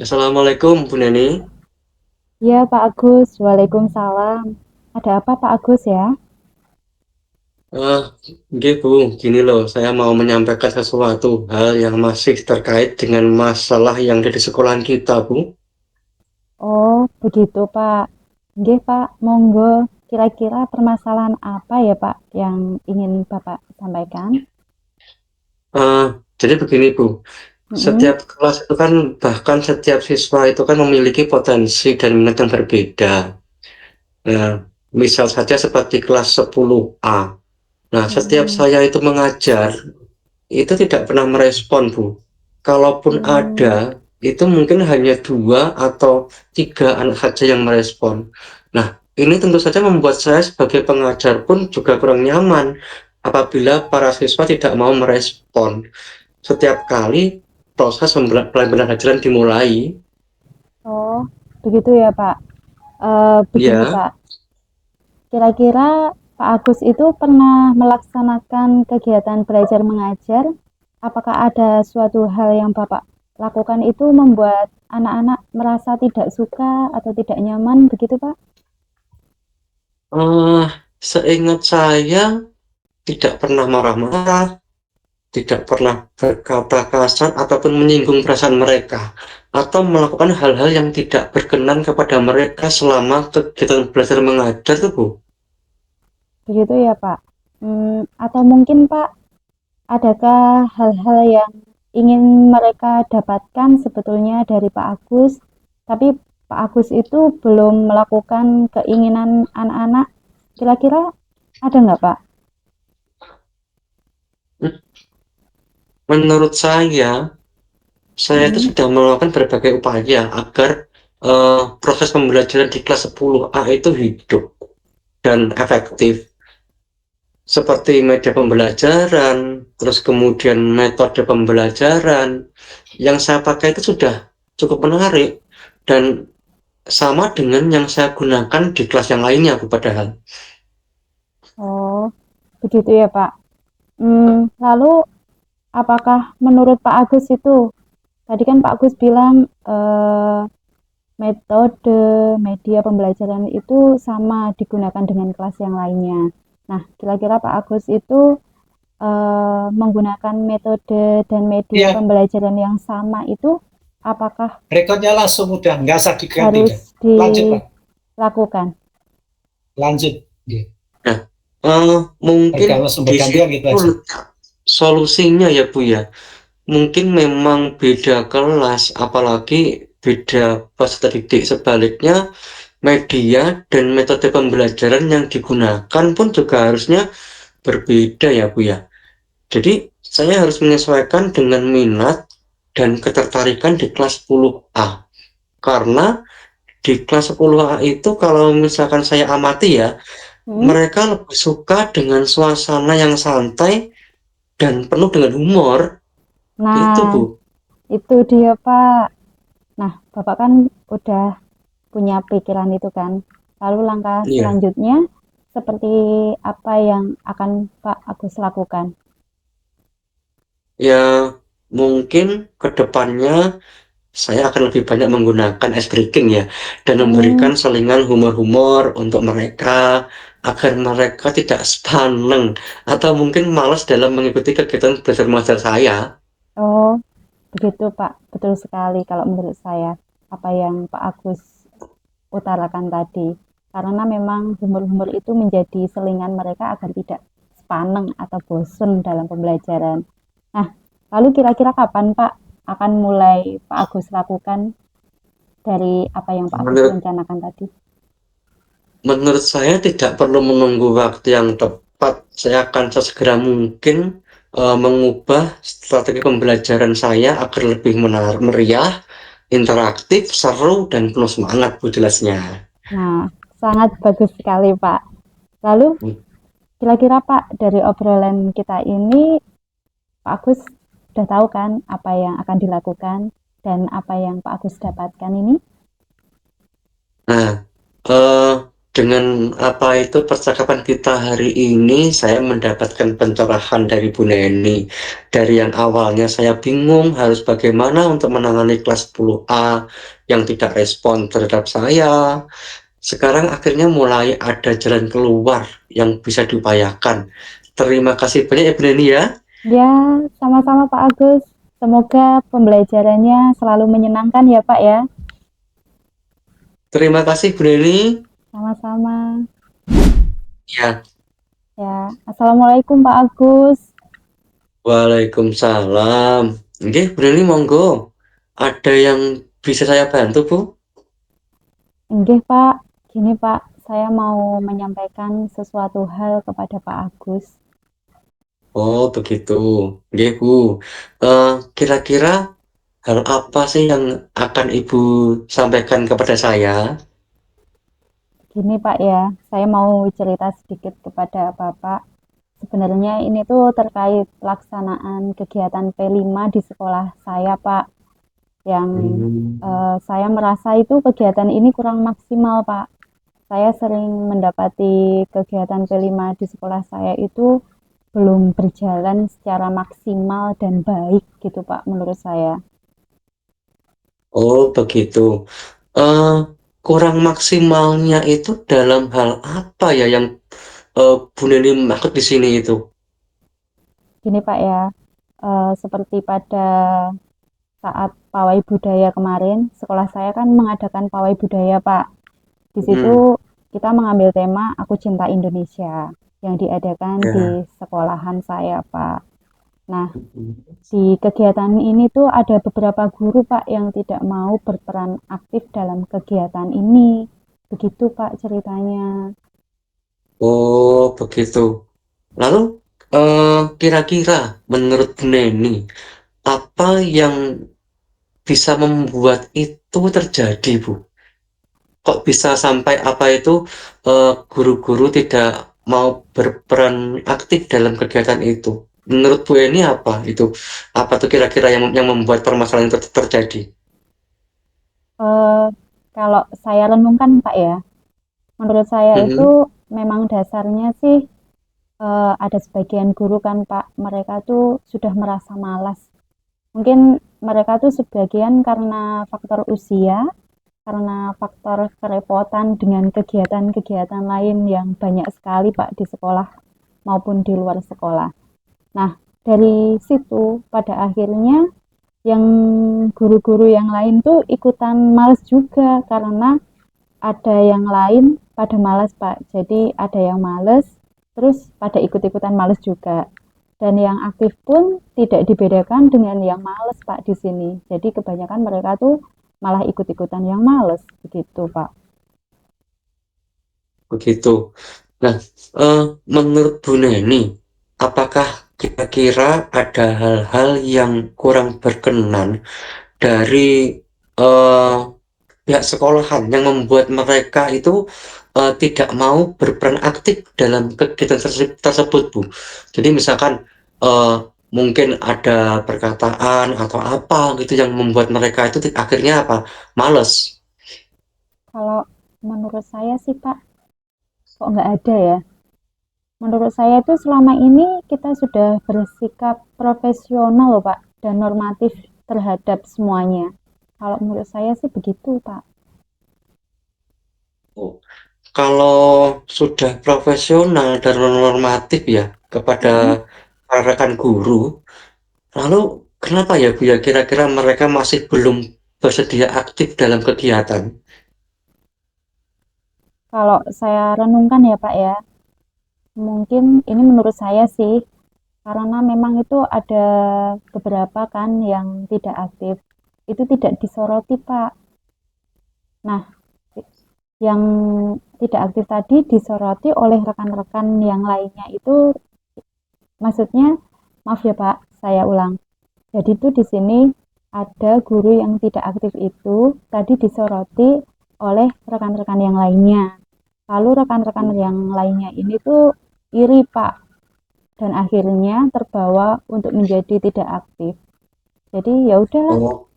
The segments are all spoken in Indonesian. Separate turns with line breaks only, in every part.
Assalamualaikum Bu Neni.
Iya Pak Agus, Waalaikumsalam. Ada apa Pak Agus ya?
Eh, nggih Bu, gini loh, saya mau menyampaikan sesuatu hal yang masih terkait dengan masalah yang ada di sekolahan kita, Bu.
Oh, begitu Pak. Nggih Pak, monggo. Kira-kira permasalahan apa ya Pak yang ingin Bapak sampaikan?
Eh, jadi begini Bu,
Mm-mm.
setiap kelas itu kan bahkan setiap siswa itu kan memiliki potensi dan minat yang berbeda. Nah, misal saja seperti kelas 10A. Nah, setiap
Mm-mm.
saya itu mengajar, itu tidak pernah merespon, Bu. Kalaupun ada,
Mm.
itu mungkin hanya dua atau tiga anak saja yang merespon. Nah, ini tentu saja membuat saya sebagai pengajar pun juga kurang nyaman apabila para siswa tidak mau merespon. Setiap kali proses pembelajaran dimulai,
Oh, begitu ya Pak. Begini
ya,
Pak, kira-kira Pak Agus itu pernah melaksanakan kegiatan belajar mengajar? Apakah ada suatu hal yang Bapak lakukan itu membuat anak-anak merasa tidak suka atau tidak nyaman begitu Pak?
eh, seingat saya tidak pernah marah-marah, tidak pernah berkata kasar ataupun menyinggung perasaan mereka, atau melakukan hal-hal yang tidak berkenan kepada mereka selama kegiatan belajar mengajar tuh, Bu.
Begitu ya Pak. Atau mungkin Pak, adakah hal-hal yang ingin mereka dapatkan sebetulnya dari Pak Agus, tapi Pak Agus itu belum melakukan keinginan anak-anak? Kira-kira ada nggak Pak?
Menurut saya itu
Mm,
sudah melakukan berbagai upaya agar proses pembelajaran di kelas 10A itu hidup dan efektif. Seperti media pembelajaran, terus kemudian metode pembelajaran yang saya pakai itu sudah cukup menarik dan sama dengan yang saya gunakan di kelas yang lainnya, Bu, padahal.
oh, begitu ya Pak. Lalu apakah menurut Pak Agus itu, tadi kan Pak Agus bilang metode media pembelajaran itu sama digunakan dengan kelas yang lainnya. Nah, kira-kira Pak Agus itu menggunakan metode dan media
Iya,
pembelajaran yang sama itu apakah
rekodnya langsung udah nggak usah diganti
harus
deh. Lanjut Pak,
dilakukan?
lanjut. Iya.
Nah, mungkin
Langsung
di
bergantian gitu
situ
aja.
letak solusinya ya, Bu ya. Mungkin memang beda kelas, apalagi beda peserta didik. Sebaliknya, media dan metode pembelajaran yang digunakan pun juga harusnya berbeda ya, Bu ya. Jadi, saya harus menyesuaikan dengan minat dan ketertarikan di kelas 10A. Karena di kelas 10A itu kalau misalkan saya amati ya,
Hmm?
mereka lebih suka dengan suasana yang santai dan penuh dengan humor. Itu,
Nah,
Bu.
itu dia Pak. Nah, Bapak kan udah punya pikiran itu kan. Lalu langkah
Iya.
selanjutnya seperti apa yang akan Pak Agus lakukan?
Ya, mungkin ke depannya saya akan lebih banyak menggunakan ice breaking ya, dan
Hmm,
memberikan selingan humor-humor untuk mereka agar mereka tidak sepaneng atau mungkin malas dalam mengikuti kegiatan belajar mengajar saya.
oh, begitu Pak. Betul sekali kalau menurut saya apa yang Pak Agus utarakan tadi. Karena memang humor-humor itu menjadi selingan mereka agar tidak sepaneng atau bosen dalam pembelajaran. Nah, lalu kira-kira kapan Pak akan mulai Pak Agus lakukan dari apa yang Pak Agus
Menurut
rencanakan tadi?
menurut saya tidak perlu menunggu waktu yang tepat. Saya akan sesegera mungkin mengubah strategi pembelajaran saya agar lebih meriah, interaktif, seru, dan penuh semangat, Bu, jelasnya.
Nah, sangat bagus sekali Pak. Lalu kira-kira Pak dari obrolan kita ini Pak Agus sudah tahu kan apa yang akan dilakukan dan apa yang Pak Agus dapatkan ini?
Nah, eh, Dengan apa itu percakapan kita hari ini, saya mendapatkan pencerahan dari Bu Neni. Dari yang awalnya saya bingung harus bagaimana untuk menangani kelas 10A yang tidak respon terhadap saya. Sekarang akhirnya mulai ada jalan keluar yang bisa diupayakan. Terima kasih banyak ya Bu Neni ya.
Ya, sama-sama Pak Agus. Semoga pembelajarannya selalu menyenangkan ya Pak ya.
Terima kasih Bu Neni.
Sama-sama.
Ya,
Ya, Assalamualaikum Pak Agus.
waalaikumsalam. Oke, Bu Neni monggo. Ada yang bisa saya bantu, Bu?
Nggih Pak, gini Pak, saya mau menyampaikan sesuatu hal kepada Pak Agus.
Oh, begitu. Oke, Bu. Kira-kira hal apa sih yang akan Ibu sampaikan kepada saya?
Gini Pak ya, saya mau cerita sedikit kepada Bapak. Sebenarnya ini tuh terkait pelaksanaan kegiatan P5 di sekolah saya Pak. Yang
Hmm.
saya merasa itu kegiatan ini kurang maksimal Pak. Saya sering mendapati kegiatan P5 di sekolah saya itu belum berjalan secara maksimal dan baik gitu Pak menurut saya.
Oh, begitu. Eh, Kurang maksimalnya itu dalam hal apa ya yang Bu Neni maksud di sini itu?
Gini Pak ya, seperti pada saat pawai budaya kemarin, sekolah saya kan mengadakan pawai budaya Pak. Di situ
Hmm,
kita mengambil tema Aku Cinta Indonesia yang diadakan di
ya.
sekolahan saya Pak. Nah, di kegiatan ini tuh ada beberapa guru Pak yang tidak mau berperan aktif dalam kegiatan ini. Begitu Pak ceritanya.
Oh, begitu. Lalu, kira-kira menurut Bu Neni, apa yang bisa membuat itu terjadi, Bu? Kok bisa sampai apa itu guru-guru tidak mau berperan aktif dalam kegiatan itu? Menurut Bu Eni apa itu? Apa tuh kira-kira yang membuat permasalahan itu terjadi?
Eh, Kalau saya renungkan Pak ya, menurut saya itu
Mhm.
memang dasarnya sih ada sebagian guru kan Pak, mereka tuh sudah merasa malas. Mungkin mereka tuh sebagian karena faktor usia, karena faktor kerepotan dengan kegiatan-kegiatan lain yang banyak sekali Pak di sekolah maupun di luar sekolah. Nah, dari situ pada akhirnya yang guru-guru yang lain tuh ikutan males juga karena ada yang lain pada males Pak. Jadi ada yang males, terus pada ikut-ikutan males juga. Dan yang aktif pun tidak dibedakan dengan yang males Pak di sini. Jadi kebanyakan mereka tuh malah ikut-ikutan yang males begitu Pak.
Begitu. Nah, menurut Bu Neni, apakah kira-kira ada hal-hal yang kurang berkenan dari eh, pihak sekolahan yang membuat mereka itu tidak mau berperan aktif dalam kegiatan tersebut, Bu? Jadi misalkan eh, mungkin ada perkataan atau apa gitu yang membuat mereka itu akhirnya apa? Males.
Kalau menurut saya sih Pak, kok nggak ada ya? Menurut saya itu selama ini kita sudah bersikap profesional loh Pak dan normatif terhadap semuanya. Kalau menurut saya sih begitu Pak.
Oh, kalau sudah profesional dan normatif ya kepada
Mm-mm.
para rekan guru, lalu kenapa ya Bu ya kira-kira mereka masih belum bersedia aktif dalam kegiatan?
Kalau saya renungkan ya Pak ya, mungkin ini menurut saya sih, karena memang itu ada beberapa kan yang tidak aktif, itu tidak disoroti Pak. Nah, yang tidak aktif tadi disoroti oleh rekan-rekan yang lainnya itu, maksudnya, maaf ya Pak, saya ulang. Jadi itu di sini ada guru yang tidak aktif itu tadi disoroti oleh rekan-rekan yang lainnya. Lalu rekan-rekan yang lainnya ini tuh iri Pak dan akhirnya terbawa untuk menjadi tidak aktif. Jadi ya udah
Oh,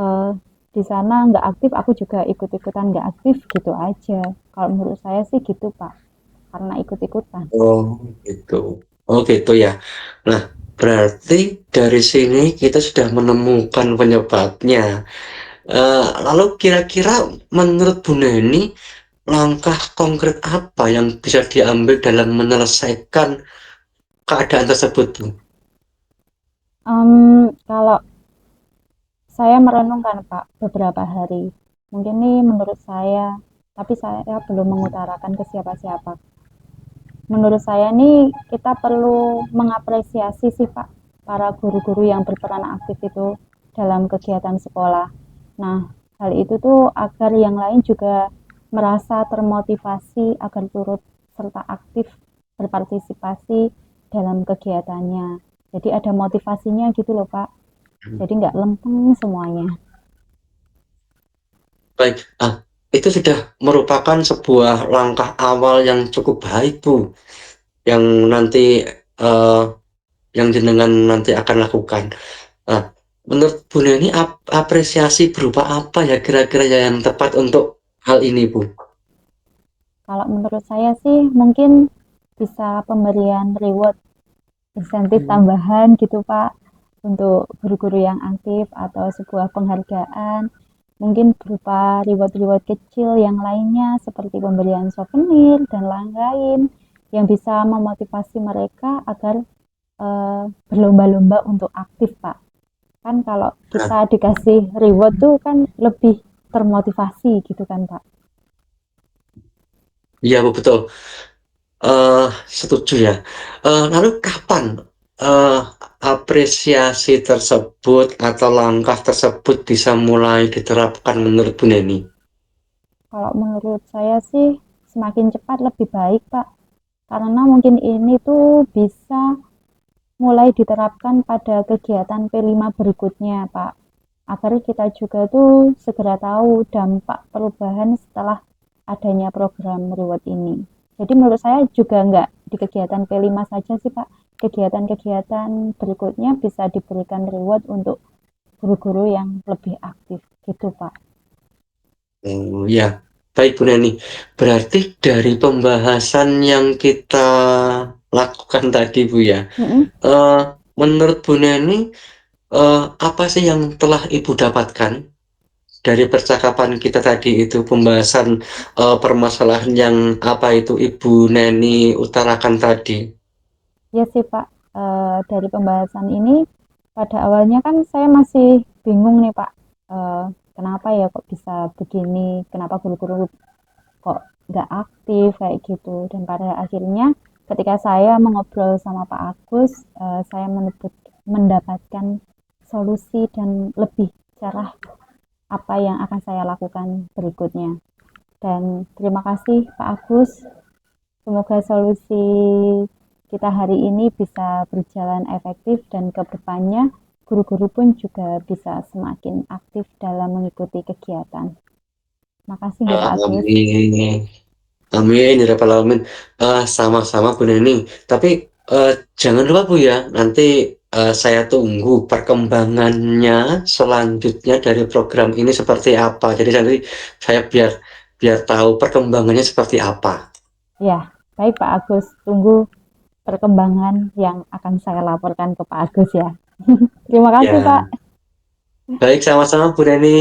eh, di sana nggak aktif, aku juga ikut-ikutan nggak aktif gitu aja. Kalau menurut saya sih gitu Pak, karena ikut-ikutan.
Oh, gitu. Oh, gitu ya. Nah, berarti dari sini kita sudah menemukan penyebabnya. Lalu kira-kira menurut Bu Neni, langkah konkret apa yang bisa diambil dalam menyelesaikan keadaan tersebut, Bu?
Kalau saya merenungkan Pak beberapa hari, mungkin nih menurut saya, tapi saya belum mengutarakan ke siapa-siapa. Menurut saya nih kita perlu mengapresiasi sih Pak para guru-guru yang berperan aktif itu dalam kegiatan sekolah. Nah, hal itu tuh agar yang lain juga merasa termotivasi agar turut serta aktif berpartisipasi dalam kegiatannya. Jadi ada motivasinya gitu loh Pak. Jadi nggak lempeng semuanya.
Baik, itu sudah merupakan sebuah langkah awal yang cukup baik, Bu, yang nanti eh, yang jenengan nanti akan lakukan. Nah, menurut Bu Neni, apresiasi berupa apa ya kira-kira yang tepat untuk hal ini, Bu?
Kalau menurut saya sih mungkin bisa pemberian reward, insentif tambahan gitu Pak untuk guru-guru yang aktif atau sebuah penghargaan. Mungkin berupa reward-reward kecil yang lainnya seperti pemberian souvenir dan lain-lain yang bisa memotivasi mereka agar berlomba-lomba untuk aktif Pak. Kan kalau
Nah,
kita dikasih reward tuh kan lebih termotivasi gitu kan Pak.
iya, Bu, betul. Setuju ya. Lalu kapan eh, apresiasi tersebut atau langkah tersebut bisa mulai diterapkan menurut Bu Neni?
Kalau menurut saya sih semakin cepat lebih baik Pak. Karena mungkin ini tuh bisa mulai diterapkan pada kegiatan P5 berikutnya Pak. Agar kita juga tuh segera tahu dampak perubahan setelah adanya program reward ini. Jadi menurut saya juga nggak di kegiatan P5 saja sih Pak. Kegiatan-kegiatan berikutnya bisa diberikan reward untuk guru-guru yang lebih aktif gitu Pak.
Oh ya, baik Bu Neni. Berarti dari pembahasan yang kita lakukan tadi Bu ya,
Mm-mm.
eh, menurut Bu Neni, apa sih yang telah Ibu dapatkan dari percakapan kita tadi itu pembahasan permasalahan yang apa itu Ibu Neni utarakan tadi?
Ya sih Pak, dari pembahasan ini pada awalnya kan saya masih bingung nih Pak, eh, kenapa ya kok bisa begini, kenapa guru-guru kok nggak aktif kayak gitu. Dan pada akhirnya ketika saya mengobrol sama Pak Agus, saya mendapatkan solusi dan lebih cerah apa yang akan saya lakukan berikutnya. Dan terima kasih Pak Agus, semoga solusi kita hari ini bisa berjalan efektif dan kedepannya guru-guru pun juga bisa semakin aktif dalam mengikuti kegiatan. Makasih ya Pak Agus.
Amin. Amin ya rabbal alamin. Sama-sama Bu Neni. Tapi jangan lupa Bu ya, nanti saya tunggu perkembangannya selanjutnya dari program ini seperti apa. Jadi nanti saya biar biar tahu perkembangannya seperti apa.
Ya, baik Pak Agus. Tunggu perkembangan yang akan saya laporkan ke Pak Agus ya. Terima kasih Pak.
Ya, baik sama-sama Bu Neni.